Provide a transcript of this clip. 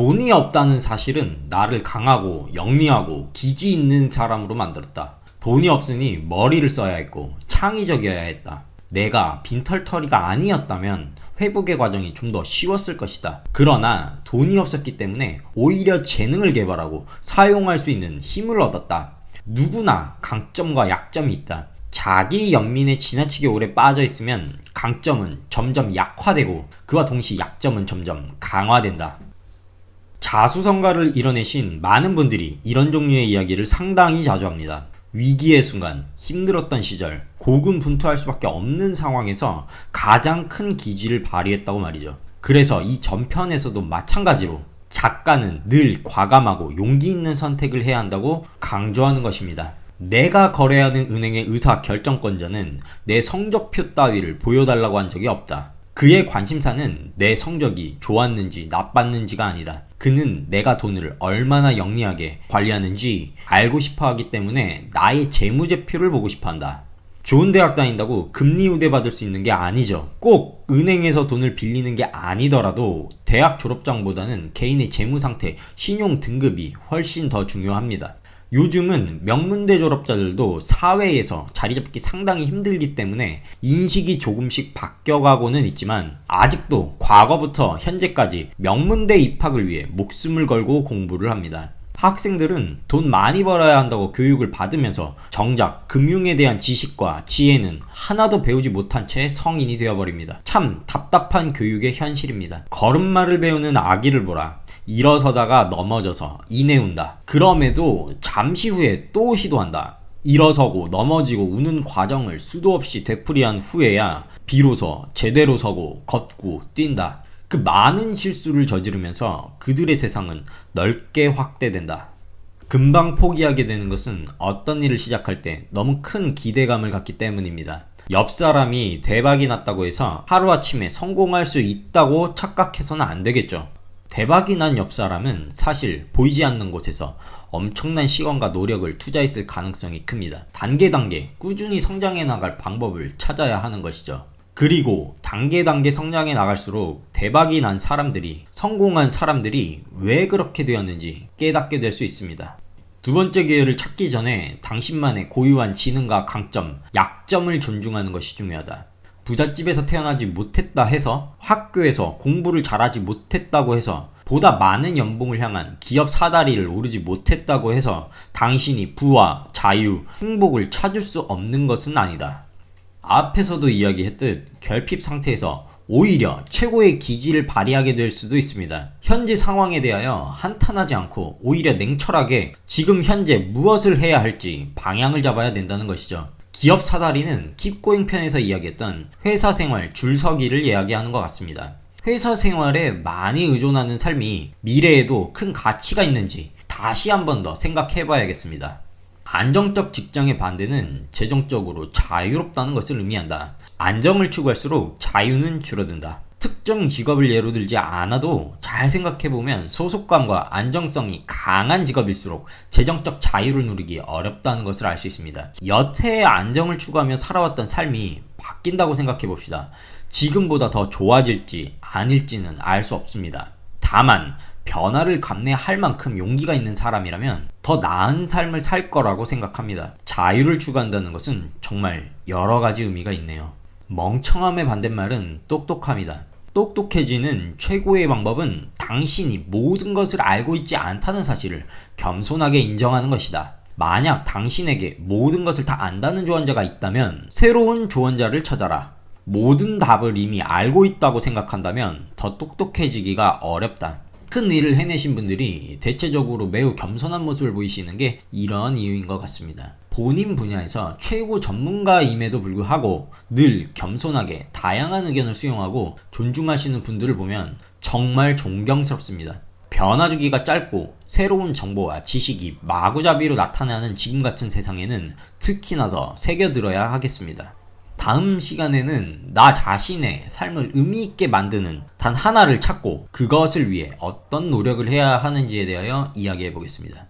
돈이 없다는 사실은 나를 강하고 영리하고 기지 있는 사람으로 만들었다. 돈이 없으니 머리를 써야 했고 창의적이어야 했다. 내가 빈털터리가 아니었다면 회복의 과정이 좀 더 쉬웠을 것이다. 그러나 돈이 없었기 때문에 오히려 재능을 개발하고 사용할 수 있는 힘을 얻었다. 누구나 강점과 약점이 있다. 자기 연민에 지나치게 오래 빠져 있으면 강점은 점점 약화되고 그와 동시에 약점은 점점 강화된다. 자수성가를 이뤄내신 많은 분들이 이런 종류의 이야기를 상당히 자주 합니다. 위기의 순간, 힘들었던 시절, 고군분투할 수밖에 없는 상황에서 가장 큰 기지를 발휘했다고 말이죠. 그래서 이 전편에서도 마찬가지로 작가는 늘 과감하고 용기 있는 선택을 해야 한다고 강조하는 것입니다. 내가 거래하는 은행의 의사 결정권자는 내 성적표 따위를 보여달라고 한 적이 없다. 그의 관심사는 내 성적이 좋았는지 나빴는지가 아니다. 그는 내가 돈을 얼마나 영리하게 관리하는지 알고 싶어 하기 때문에 나의 재무제표를 보고 싶어 한다. 좋은 대학 다닌다고 금리 우대 받을 수 있는 게 아니죠. 꼭 은행에서 돈을 빌리는 게 아니더라도 대학 졸업장보다는 개인의 재무 상태, 신용 등급이 훨씬 더 중요합니다. 요즘은 명문대 졸업자들도 사회에서 자리 잡기 상당히 힘들기 때문에 인식이 조금씩 바뀌어가고는 있지만 아직도 과거부터 현재까지 명문대 입학을 위해 목숨을 걸고 공부를 합니다. 학생들은 돈 많이 벌어야 한다고 교육을 받으면서 정작 금융에 대한 지식과 지혜는 하나도 배우지 못한 채 성인이 되어버립니다. 참 답답한 교육의 현실입니다. 걸음마를 배우는 아기를 보라. 일어서다가 넘어져서 이내운다. 그럼에도 잠시 후에 또 시도한다. 일어서고 넘어지고 우는 과정을 수도 없이 되풀이한 후에야 비로소 제대로 서고 걷고 뛴다. 그 많은 실수를 저지르면서 그들의 세상은 넓게 확대된다. 금방 포기하게 되는 것은 어떤 일을 시작할 때 너무 큰 기대감을 갖기 때문입니다. 옆 사람이 대박이 났다고 해서 하루아침에 성공할 수 있다고 착각해서는 안 되겠죠. 대박이 난 옆 사람은 사실 보이지 않는 곳에서 엄청난 시간과 노력을 투자했을 가능성이 큽니다. 단계 꾸준히 성장해 나갈 방법을 찾아야 하는 것이죠. 그리고 단계 성장해 나갈수록 대박이 난 사람들이, 성공한 사람들이 왜 그렇게 되었는지 깨닫게 될 수 있습니다. 두 번째 기회를 찾기 전에 당신만의 고유한 지능과 강점, 약점을 존중하는 것이 중요하다. 부잣집에서 태어나지 못했다 해서, 학교에서 공부를 잘하지 못했다고 해서, 보다 많은 연봉을 향한 기업 사다리를 오르지 못했다고 해서 당신이 부와 자유, 행복을 찾을 수 없는 것은 아니다. 앞에서도 이야기했듯 결핍 상태에서 오히려 최고의 기지를 발휘하게 될 수도 있습니다. 현재 상황에 대하여 한탄하지 않고 오히려 냉철하게 지금 현재 무엇을 해야 할지 방향을 잡아야 된다는 것이죠. 기업 사다리는 킵고잉 편에서 이야기했던 회사 생활 줄서기를 이야기하는 것 같습니다. 회사 생활에 많이 의존하는 삶이 미래에도 큰 가치가 있는지 다시 한 번 더 생각해 봐야겠습니다. 안정적 직장의 반대는 재정적으로 자유롭다는 것을 의미한다. 안정을 추구할수록 자유는 줄어든다. 특정 직업을 예로 들지 않아도 잘 생각해보면 소속감과 안정성이 강한 직업일수록 재정적 자유를 누리기 어렵다는 것을 알 수 있습니다. 여태의 안정을 추구하며 살아왔던 삶이 바뀐다고 생각해봅시다. 지금보다 더 좋아질지 아닐지는 알 수 없습니다. 다만 변화를 감내할 만큼 용기가 있는 사람이라면 더 나은 삶을 살 거라고 생각합니다. 자유를 추구한다는 것은 정말 여러 가지 의미가 있네요. 멍청함의 반대말은 똑똑함이다. 똑똑해지는 최고의 방법은 당신이 모든 것을 알고 있지 않다는 사실을 겸손하게 인정하는 것이다. 만약 당신에게 모든 것을 다 안다는 조언자가 있다면 새로운 조언자를 찾아라. 모든 답을 이미 알고 있다고 생각한다면 더 똑똑해지기가 어렵다. 큰 일을 해내신 분들이 대체적으로 매우 겸손한 모습을 보이시는 게 이런 이유인 것 같습니다. 본인 분야에서 최고 전문가임에도 불구하고 늘 겸손하게 다양한 의견을 수용하고 존중하시는 분들을 보면 정말 존경스럽습니다. 변화주기가 짧고 새로운 정보와 지식이 마구잡이로 나타나는 지금 같은 세상에는 특히나 더 새겨들어야 하겠습니다. 다음 시간에는 나 자신의 삶을 의미있게 만드는 단 하나를 찾고 그것을 위해 어떤 노력을 해야 하는지에 대하여 이야기해 보겠습니다.